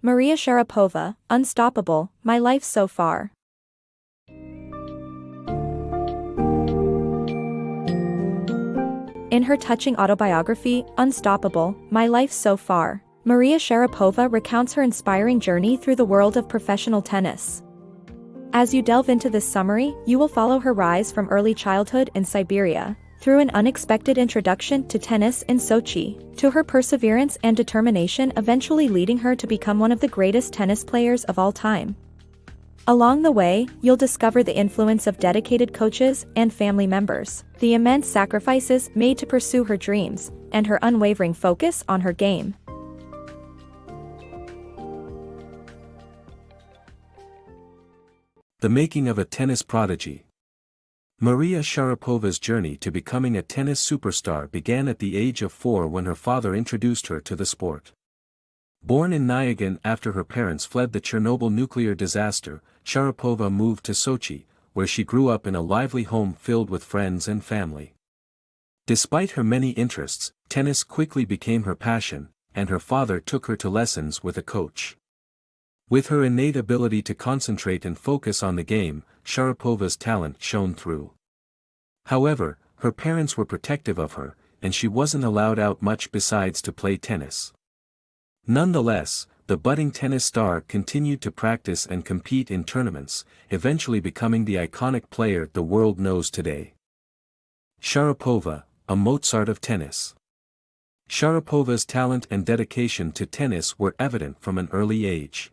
Maria Sharapova, Unstoppable, My Life So Far. In her touching autobiography, Unstoppable, My Life So Far, Maria Sharapova recounts her inspiring journey through the world of professional tennis. As you delve into this summary, you will follow her rise from early childhood in Siberia, through an unexpected introduction to tennis in Sochi, to her perseverance and determination eventually leading her to become one of the greatest tennis players of all time. Along the way, you'll discover the influence of dedicated coaches and family members, the immense sacrifices made to pursue her dreams, and her unwavering focus on her game. The making of a tennis prodigy. Maria Sharapova's journey to becoming a tennis superstar began at the age of 4 when her father introduced her to the sport. Born in Nyagan after her parents fled the Chernobyl nuclear disaster, Sharapova moved to Sochi, where she grew up in a lively home filled with friends and family. Despite her many interests, tennis quickly became her passion, and her father took her to lessons with a coach. With her innate ability to concentrate and focus on the game, Sharapova's talent shone through. However, her parents were protective of her, and she wasn't allowed out much besides to play tennis. Nonetheless, the budding tennis star continued to practice and compete in tournaments, eventually becoming the iconic player the world knows today. Sharapova, a Mozart of tennis. Sharapova's talent and dedication to tennis were evident from an early age.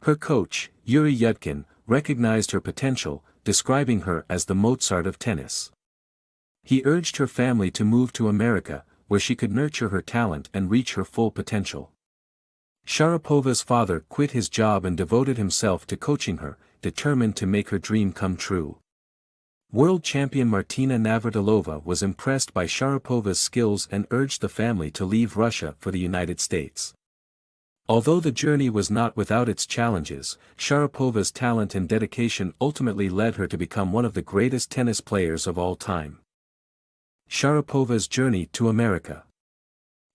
Her coach, Yuri Yudkin, recognized her potential, describing her as the Mozart of tennis. He urged her family to move to America, where she could nurture her talent and reach her full potential. Sharapova's father quit his job and devoted himself to coaching her, determined to make her dream come true. World champion Martina Navratilova was impressed by Sharapova's skills and urged the family to leave Russia for the United States. Although the journey was not without its challenges, Sharapova's talent and dedication ultimately led her to become one of the greatest tennis players of all time. Sharapova's journey to America.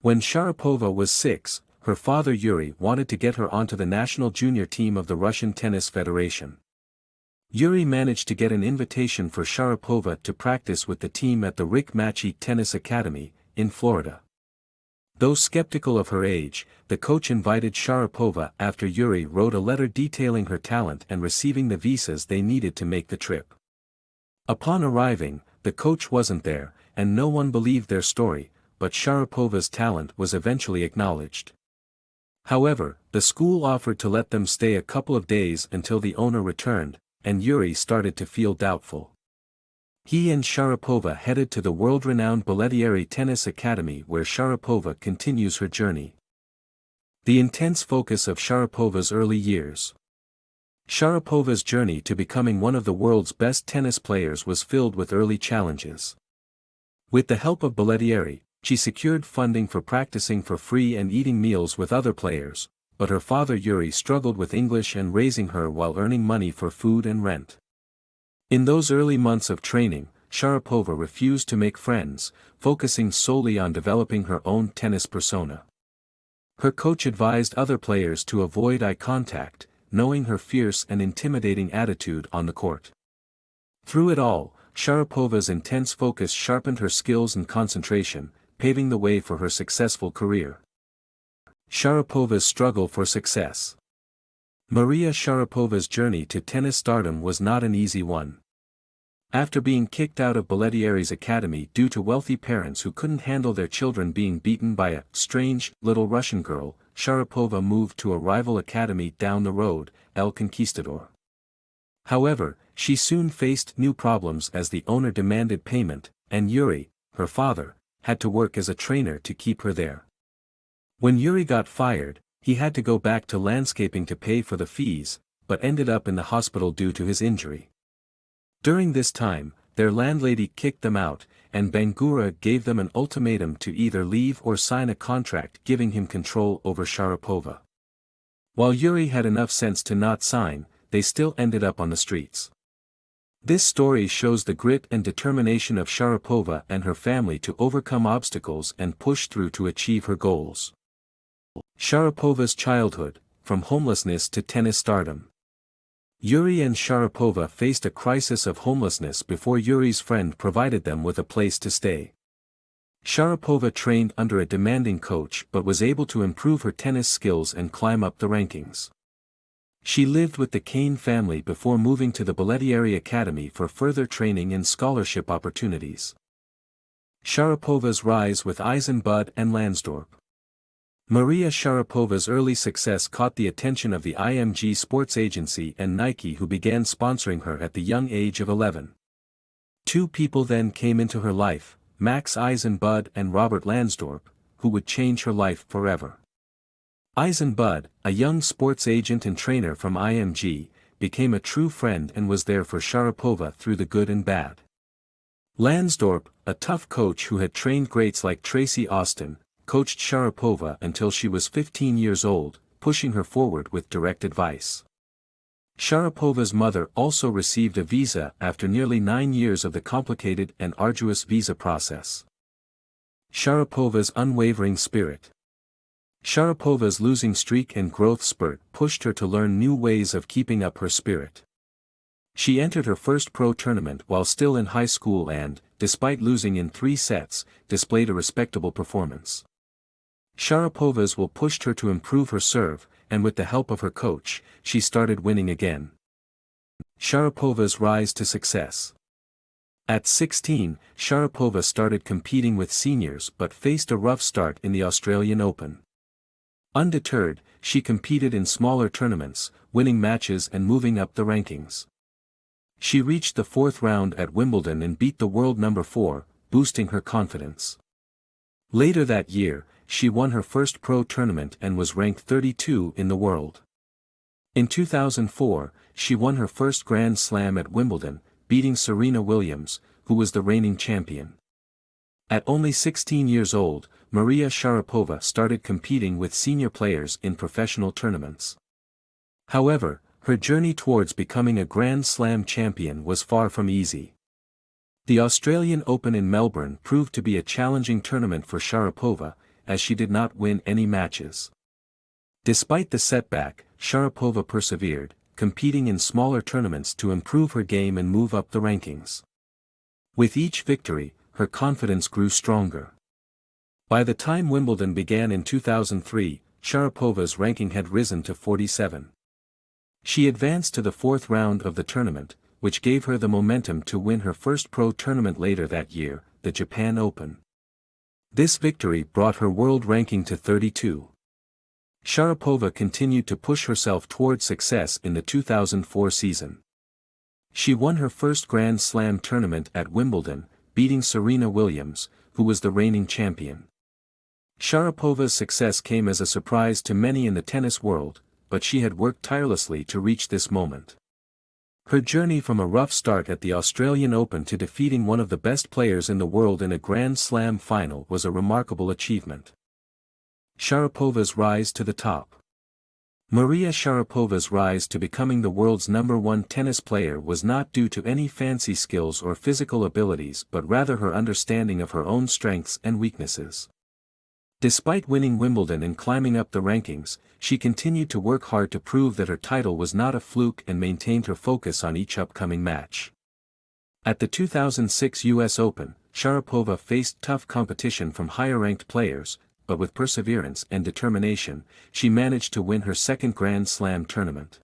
When Sharapova was 6, her father Yuri wanted to get her onto the national junior team of the Russian Tennis Federation. Yuri managed to get an invitation for Sharapova to practice with the team at the Rick Matchey Tennis Academy, in Florida. Though skeptical of her age, the coach invited Sharapova after Yuri wrote a letter detailing her talent and receiving the visas they needed to make the trip. Upon arriving, the coach wasn't there, and no one believed their story, but Sharapova's talent was eventually acknowledged. However, the school offered to let them stay a couple of days until the owner returned, and Yuri started to feel doubtful. He and Sharapova headed to the world-renowned Bollettieri Tennis Academy where Sharapova continues her journey. The intense focus of Sharapova's early years. Sharapova's journey to becoming one of the world's best tennis players was filled with early challenges. With the help of Bollettieri, she secured funding for practicing for free and eating meals with other players, but her father Yuri struggled with English and raising her while earning money for food and rent. In those early months of training, Sharapova refused to make friends, focusing solely on developing her own tennis persona. Her coach advised other players to avoid eye contact, knowing her fierce and intimidating attitude on the court. Through it all, Sharapova's intense focus sharpened her skills and concentration, paving the way for her successful career. Sharapova's struggle for success. Maria Sharapova's journey to tennis stardom was not an easy one. After being kicked out of Bollettieri's academy due to wealthy parents who couldn't handle their children being beaten by a strange, little Russian girl, Sharapova moved to a rival academy down the road, El Conquistador. However, she soon faced new problems as the owner demanded payment, and Yuri, her father, had to work as a trainer to keep her there. When Yuri got fired, he had to go back to landscaping to pay for the fees, but ended up in the hospital due to his injury. During this time, their landlady kicked them out, and Bangura gave them an ultimatum to either leave or sign a contract giving him control over Sharapova. While Yuri had enough sense to not sign, they still ended up on the streets. This story shows the grit and determination of Sharapova and her family to overcome obstacles and push through to achieve her goals. Sharapova's childhood, from homelessness to tennis stardom. Yuri and Sharapova faced a crisis of homelessness before Yuri's friend provided them with a place to stay. Sharapova trained under a demanding coach but was able to improve her tennis skills and climb up the rankings. She lived with the Kane family before moving to the Bollettieri Academy for further training and scholarship opportunities. Sharapova's rise with Eisenbud and Lansdorp. Maria Sharapova's early success caught the attention of the IMG Sports Agency and Nike, who began sponsoring her at the young age of 11. Two people then came into her life, Max Eisenbud and Robert Lansdorp, who would change her life forever. Eisenbud, a young sports agent and trainer from IMG, became a true friend and was there for Sharapova through the good and bad. Lansdorp, a tough coach who had trained greats like Tracy Austin, coached Sharapova until she was 15 years old, pushing her forward with direct advice. Sharapova's mother also received a visa after nearly 9 years of the complicated and arduous visa process. Sharapova's unwavering spirit. Sharapova's losing streak and growth spurt pushed her to learn new ways of keeping up her spirit. She entered her first pro tournament while still in high school and, despite losing in 3 sets, displayed a respectable performance. Sharapova's will pushed her to improve her serve, and with the help of her coach, she started winning again. Sharapova's rise to success. At 16, Sharapova started competing with seniors but faced a rough start in the Australian Open. Undeterred, she competed in smaller tournaments, winning matches and moving up the rankings. She reached the 4th round at Wimbledon and beat the world number 4, boosting her confidence. Later that year, she won her first pro tournament and was ranked 32 in the world. In 2004, she won her first Grand Slam at Wimbledon, beating Serena Williams, who was the reigning champion. At only 16 years old, Maria Sharapova started competing with senior players in professional tournaments. However, her journey towards becoming a Grand Slam champion was far from easy. The Australian Open in Melbourne proved to be a challenging tournament for Sharapova, as she did not win any matches. Despite the setback, Sharapova persevered, competing in smaller tournaments to improve her game and move up the rankings. With each victory, her confidence grew stronger. By the time Wimbledon began in 2003, Sharapova's ranking had risen to 47. She advanced to the 4th round of the tournament, which gave her the momentum to win her first pro tournament later that year, the Japan Open. This victory brought her world ranking to 32. Sharapova continued to push herself towards success in the 2004 season. She won her first Grand Slam tournament at Wimbledon, beating Serena Williams, who was the reigning champion. Sharapova's success came as a surprise to many in the tennis world, but she had worked tirelessly to reach this moment. Her journey from a rough start at the Australian Open to defeating one of the best players in the world in a Grand Slam final was a remarkable achievement. Sharapova's rise to the top. Maria Sharapova's rise to becoming the world's #1 tennis player was not due to any fancy skills or physical abilities but rather her understanding of her own strengths and weaknesses. Despite winning Wimbledon and climbing up the rankings, she continued to work hard to prove that her title was not a fluke and maintained her focus on each upcoming match. At the 2006 US Open, Sharapova faced tough competition from higher-ranked players, but with perseverance and determination, she managed to win her second Grand Slam tournament.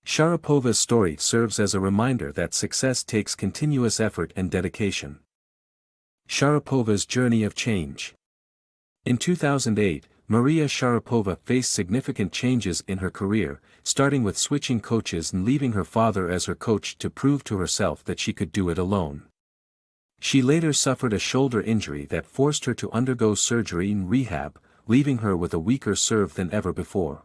Sharapova's story serves as a reminder that success takes continuous effort and dedication. Sharapova's journey of change. In 2008, Maria Sharapova faced significant changes in her career, starting with switching coaches and leaving her father as her coach to prove to herself that she could do it alone. She later suffered a shoulder injury that forced her to undergo surgery and rehab, leaving her with a weaker serve than ever before.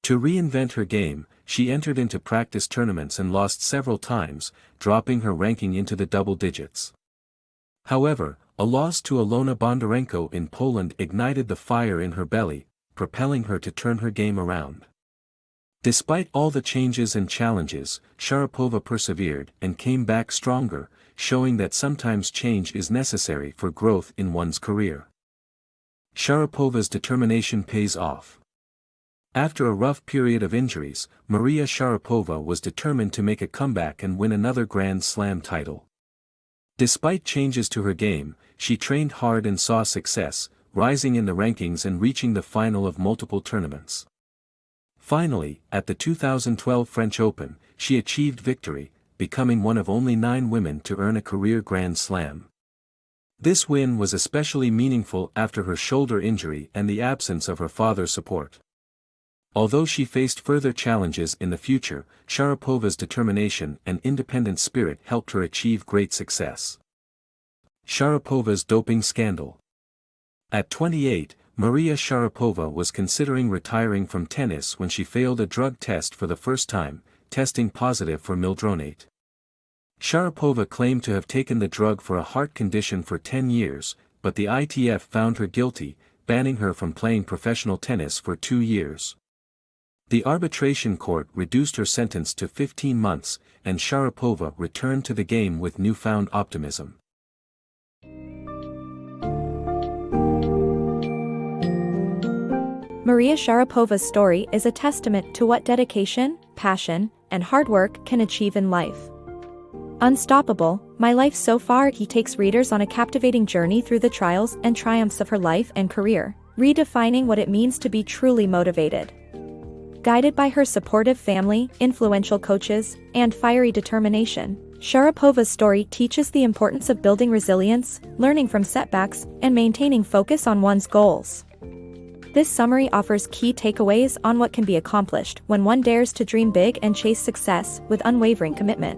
To reinvent her game, she entered into practice tournaments and lost several times, dropping her ranking into the double digits. However, a loss to Ilona Bondarenko in Poland ignited the fire in her belly, propelling her to turn her game around. Despite all the changes and challenges, Sharapova persevered and came back stronger, showing that sometimes change is necessary for growth in one's career. Sharapova's determination pays off. After a rough period of injuries, Maria Sharapova was determined to make a comeback and win another Grand Slam title. Despite changes to her game, she trained hard and saw success, rising in the rankings and reaching the final of multiple tournaments. Finally, at the 2012 French Open, she achieved victory, becoming one of only 9 women to earn a career Grand Slam. This win was especially meaningful after her shoulder injury and the absence of her father's support. Although she faced further challenges in the future, Sharapova's determination and independent spirit helped her achieve great success. Sharapova's doping scandal. At 28, Maria Sharapova was considering retiring from tennis when she failed a drug test for the first time, testing positive for mildronate. Sharapova claimed to have taken the drug for a heart condition for 10 years, but the ITF found her guilty, banning her from playing professional tennis for 2 years. The arbitration court reduced her sentence to 15 months, and Sharapova returned to the game with newfound optimism. Maria Sharapova's story is a testament to what dedication, passion, and hard work can achieve in life. Unstoppable, My Life So Far, he takes readers on a captivating journey through the trials and triumphs of her life and career, redefining what it means to be truly motivated. Guided by her supportive family, influential coaches, and fiery determination, Sharapova's story teaches the importance of building resilience, learning from setbacks, and maintaining focus on one's goals. This summary offers key takeaways on what can be accomplished when one dares to dream big and chase success with unwavering commitment.